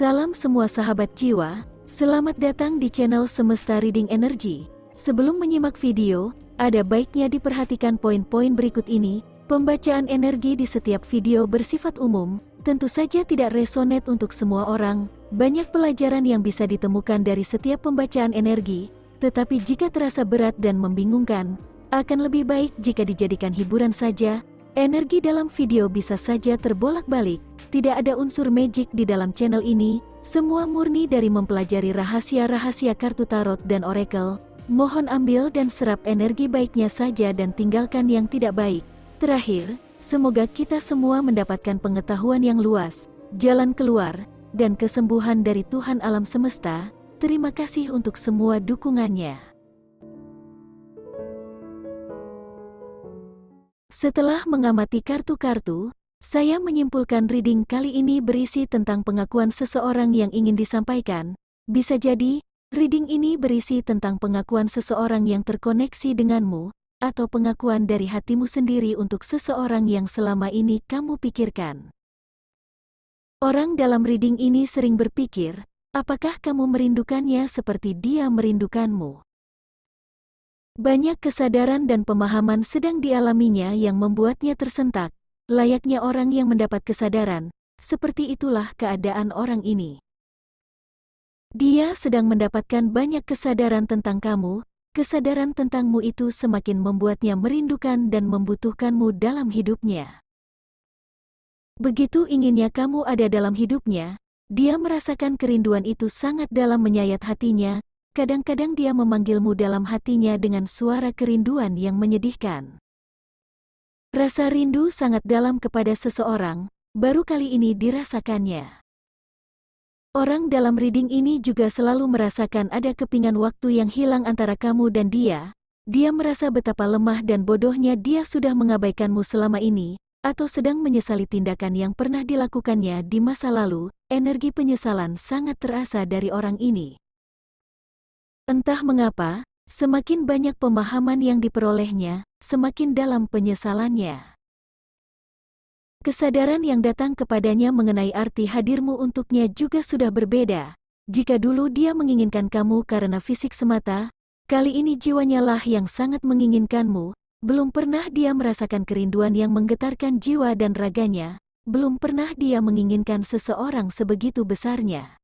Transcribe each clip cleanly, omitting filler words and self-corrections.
Salam semua sahabat jiwa, selamat datang di channel Semesta Reading Energy. Sebelum menyimak video, ada baiknya diperhatikan poin-poin berikut ini. Pembacaan energi di setiap video bersifat umum, tentu saja tidak resonate untuk semua orang. Banyak pelajaran yang bisa ditemukan dari setiap pembacaan energi, tetapi jika terasa berat dan membingungkan, akan lebih baik jika dijadikan hiburan saja. Energi dalam video bisa saja terbolak-balik, tidak ada unsur magic di dalam channel ini, semua murni dari mempelajari rahasia-rahasia kartu tarot dan oracle. Mohon ambil dan serap energi baiknya saja dan tinggalkan yang tidak baik. Terakhir, semoga kita semua mendapatkan pengetahuan yang luas, jalan keluar, dan kesembuhan dari Tuhan alam semesta. Terima kasih untuk semua dukungannya. Setelah mengamati kartu-kartu, saya menyimpulkan reading kali ini berisi tentang pengakuan seseorang yang ingin disampaikan. Bisa jadi, reading ini berisi tentang pengakuan seseorang yang terkoneksi denganmu, atau pengakuan dari hatimu sendiri untuk seseorang yang selama ini kamu pikirkan. Orang dalam reading ini sering berpikir, apakah kamu merindukannya seperti dia merindukanmu? Banyak kesadaran dan pemahaman sedang dialaminya yang membuatnya tersentak. Layaknya orang yang mendapat kesadaran, seperti itulah keadaan orang ini. Dia sedang mendapatkan banyak kesadaran tentang kamu. Kesadaran tentangmu itu semakin membuatnya merindukan dan membutuhkanmu dalam hidupnya. Begitu inginnya kamu ada dalam hidupnya, dia merasakan kerinduan itu sangat dalam menyayat hatinya. Kadang-kadang dia memanggilmu dalam hatinya dengan suara kerinduan yang menyedihkan. Rasa rindu sangat dalam kepada seseorang, baru kali ini dirasakannya. Orang dalam reading ini juga selalu merasakan ada kepingan waktu yang hilang antara kamu dan dia. Dia merasa betapa lemah dan bodohnya dia sudah mengabaikanmu selama ini, atau sedang menyesali tindakan yang pernah dilakukannya di masa lalu. Energi penyesalan sangat terasa dari orang ini. Entah mengapa, semakin banyak pemahaman yang diperolehnya, semakin dalam penyesalannya. Kesadaran yang datang kepadanya mengenai arti hadirmu untuknya juga sudah berbeda. Jika dulu dia menginginkan kamu karena fisik semata, kali ini jiwanya lah yang sangat menginginkanmu. Belum pernah dia merasakan kerinduan yang menggetarkan jiwa dan raganya. Belum pernah dia menginginkan seseorang sebegitu besarnya.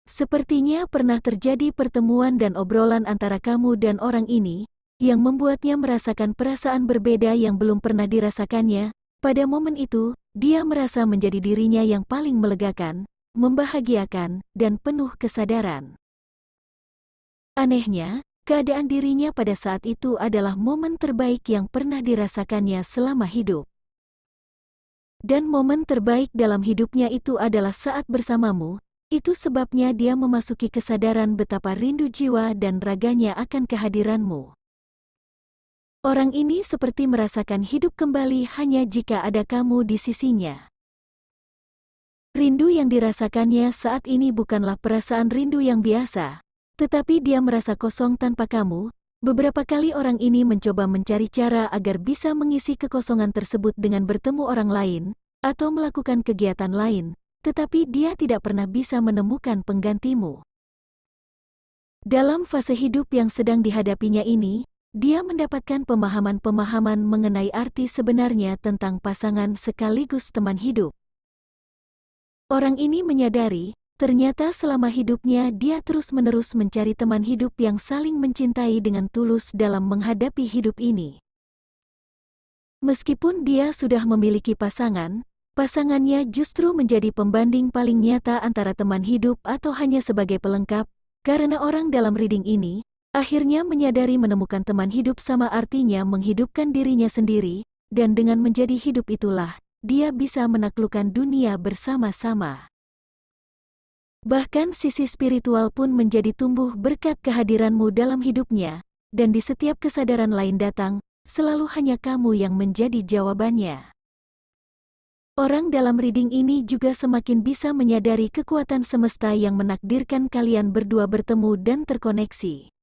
Sepertinya pernah terjadi pertemuan dan obrolan antara kamu dan orang ini, yang membuatnya merasakan perasaan berbeda yang belum pernah dirasakannya. Pada momen itu, dia merasa menjadi dirinya yang paling melegakan, membahagiakan, dan penuh kesadaran. Anehnya, keadaan dirinya pada saat itu adalah momen terbaik yang pernah dirasakannya selama hidup. Dan momen terbaik dalam hidupnya itu adalah saat bersamamu. Itu sebabnya dia memasuki kesadaran betapa rindu jiwa dan raganya akan kehadiranmu. Orang ini seperti merasakan hidup kembali hanya jika ada kamu di sisinya. Rindu yang dirasakannya saat ini bukanlah perasaan rindu yang biasa, tetapi dia merasa kosong tanpa kamu. Beberapa kali orang ini mencoba mencari cara agar bisa mengisi kekosongan tersebut dengan bertemu orang lain, atau melakukan kegiatan lain. Tetapi dia tidak pernah bisa menemukan penggantimu. Dalam fase hidup yang sedang dihadapinya ini, dia mendapatkan pemahaman-pemahaman mengenai arti sebenarnya tentang pasangan sekaligus teman hidup. Orang ini menyadari, ternyata selama hidupnya dia terus-menerus mencari teman hidup yang saling mencintai dengan tulus dalam menghadapi hidup ini. Meskipun dia sudah memiliki pasangannya justru menjadi pembanding paling nyata antara teman hidup atau hanya sebagai pelengkap, karena orang dalam reading ini, akhirnya menyadari menemukan teman hidup sama artinya menghidupkan dirinya sendiri, dan dengan menjadi hidup itulah, dia bisa menaklukkan dunia bersama-sama. Bahkan sisi spiritual pun menjadi tumbuh berkat kehadiranmu dalam hidupnya, dan di setiap kesadaran lain datang, selalu hanya kamu yang menjadi jawabannya. Orang dalam reading ini juga semakin bisa menyadari kekuatan semesta yang menakdirkan kalian berdua bertemu dan terkoneksi.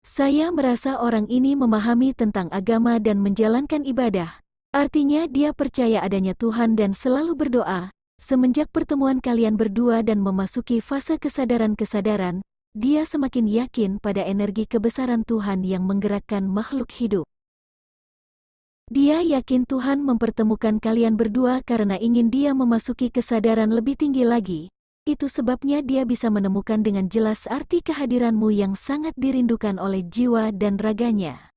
Saya merasa orang ini memahami tentang agama dan menjalankan ibadah. Artinya dia percaya adanya Tuhan dan selalu berdoa. Semenjak pertemuan kalian berdua dan memasuki fase kesadaran-kesadaran, dia semakin yakin pada energi kebesaran Tuhan yang menggerakkan makhluk hidup. Dia yakin Tuhan mempertemukan kalian berdua karena ingin dia memasuki kesadaran lebih tinggi lagi. Itu sebabnya dia bisa menemukan dengan jelas arti kehadiranmu yang sangat dirindukan oleh jiwa dan raganya.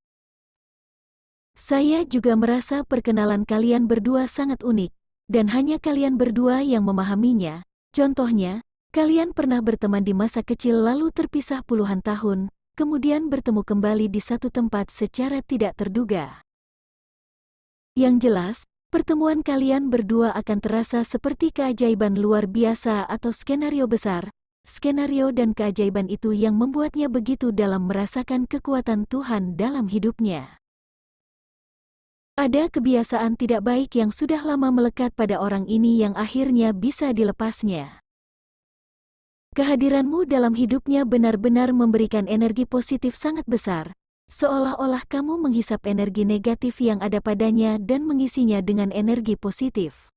Saya juga merasa perkenalan kalian berdua sangat unik, dan hanya kalian berdua yang memahaminya. Contohnya, kalian pernah berteman di masa kecil lalu terpisah puluhan tahun, kemudian bertemu kembali di satu tempat secara tidak terduga. Yang jelas, pertemuan kalian berdua akan terasa seperti keajaiban luar biasa atau skenario besar. Skenario dan keajaiban itu yang membuatnya begitu dalam merasakan kekuatan Tuhan dalam hidupnya. Ada kebiasaan tidak baik yang sudah lama melekat pada orang ini yang akhirnya bisa dilepasnya. Kehadiranmu dalam hidupnya benar-benar memberikan energi positif sangat besar. Seolah-olah kamu menghisap energi negatif yang ada padanya dan mengisinya dengan energi positif.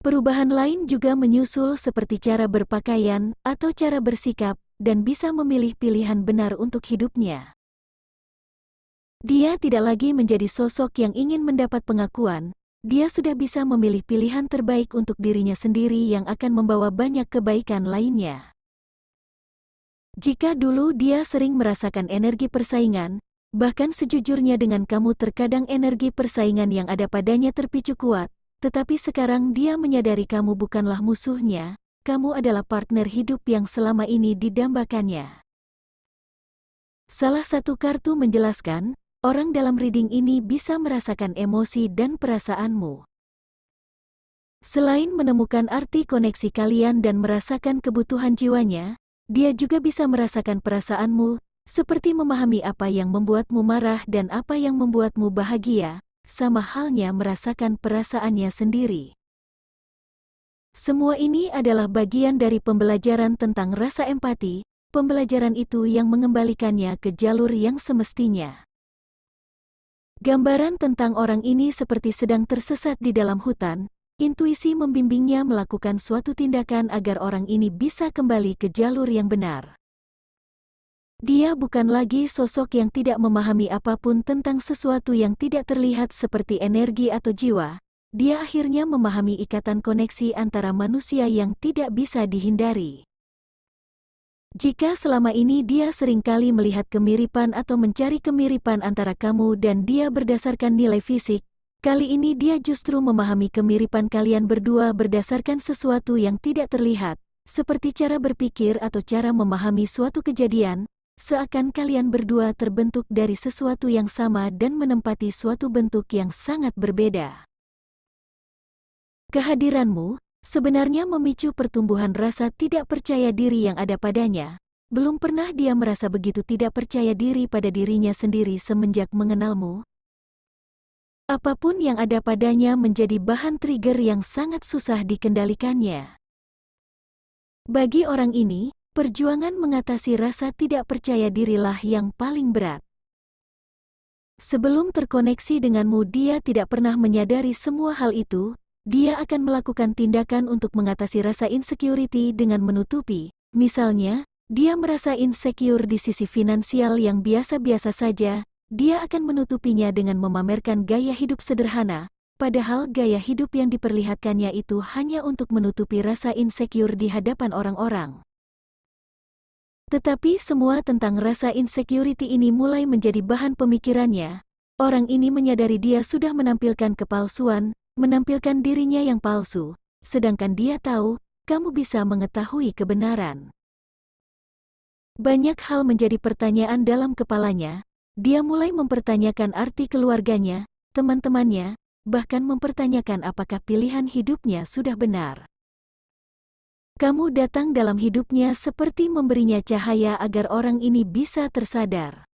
Perubahan lain juga menyusul seperti cara berpakaian atau cara bersikap dan bisa memilih pilihan benar untuk hidupnya. Dia tidak lagi menjadi sosok yang ingin mendapat pengakuan, dia sudah bisa memilih pilihan terbaik untuk dirinya sendiri yang akan membawa banyak kebaikan lainnya. Jika dulu dia sering merasakan energi persaingan, bahkan sejujurnya dengan kamu terkadang energi persaingan yang ada padanya terpicu kuat, tetapi sekarang dia menyadari kamu bukanlah musuhnya, kamu adalah partner hidup yang selama ini didambakannya. Salah satu kartu menjelaskan, orang dalam reading ini bisa merasakan emosi dan perasaanmu. Selain menemukan arti koneksi kalian dan merasakan kebutuhan jiwanya, dia juga bisa merasakan perasaanmu, seperti memahami apa yang membuatmu marah dan apa yang membuatmu bahagia, sama halnya merasakan perasaannya sendiri. Semua ini adalah bagian dari pembelajaran tentang rasa empati, pembelajaran itu yang mengembalikannya ke jalur yang semestinya. Gambaran tentang orang ini seperti sedang tersesat di dalam hutan. Intuisi membimbingnya melakukan suatu tindakan agar orang ini bisa kembali ke jalur yang benar. Dia bukan lagi sosok yang tidak memahami apapun tentang sesuatu yang tidak terlihat seperti energi atau jiwa. Dia akhirnya memahami ikatan koneksi antara manusia yang tidak bisa dihindari. Jika selama ini dia seringkali melihat kemiripan atau mencari kemiripan antara kamu dan dia berdasarkan nilai fisik, kali ini dia justru memahami kemiripan kalian berdua berdasarkan sesuatu yang tidak terlihat, seperti cara berpikir atau cara memahami suatu kejadian, seakan kalian berdua terbentuk dari sesuatu yang sama dan menempati suatu bentuk yang sangat berbeda. Kehadiranmu sebenarnya memicu pertumbuhan rasa tidak percaya diri yang ada padanya. Belum pernah dia merasa begitu tidak percaya diri pada dirinya sendiri semenjak mengenalmu. Apapun yang ada padanya menjadi bahan trigger yang sangat susah dikendalikannya. Bagi orang ini, perjuangan mengatasi rasa tidak percaya dirilah yang paling berat. Sebelum terkoneksi denganmu, dia tidak pernah menyadari semua hal itu. Dia akan melakukan tindakan untuk mengatasi rasa insecurity dengan menutupi. Misalnya, dia merasa insecure di sisi finansial yang biasa-biasa saja. Dia akan menutupinya dengan memamerkan gaya hidup sederhana, padahal gaya hidup yang diperlihatkannya itu hanya untuk menutupi rasa insecure di hadapan orang-orang. Tetapi semua tentang rasa insecurity ini mulai menjadi bahan pemikirannya. Orang ini menyadari dia sudah menampilkan kepalsuan, menampilkan dirinya yang palsu, sedangkan dia tahu, kamu bisa mengetahui kebenaran. Banyak hal menjadi pertanyaan dalam kepalanya. Dia mulai mempertanyakan arti keluarganya, teman-temannya, bahkan mempertanyakan apakah pilihan hidupnya sudah benar. Kamu datang dalam hidupnya seperti memberinya cahaya agar orang ini bisa tersadar.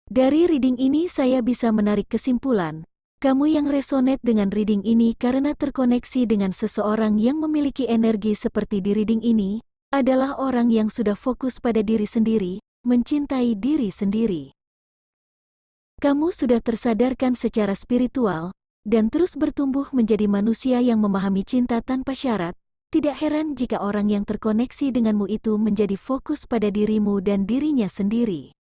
Dari reading ini saya bisa menarik kesimpulan, kamu yang resonate dengan reading ini karena terkoneksi dengan seseorang yang memiliki energi seperti di reading ini, adalah orang yang sudah fokus pada diri sendiri, mencintai diri sendiri. Kamu sudah tersadarkan secara spiritual, dan terus bertumbuh menjadi manusia yang memahami cinta tanpa syarat. Tidak heran jika orang yang terkoneksi denganmu itu menjadi fokus pada dirimu dan dirinya sendiri.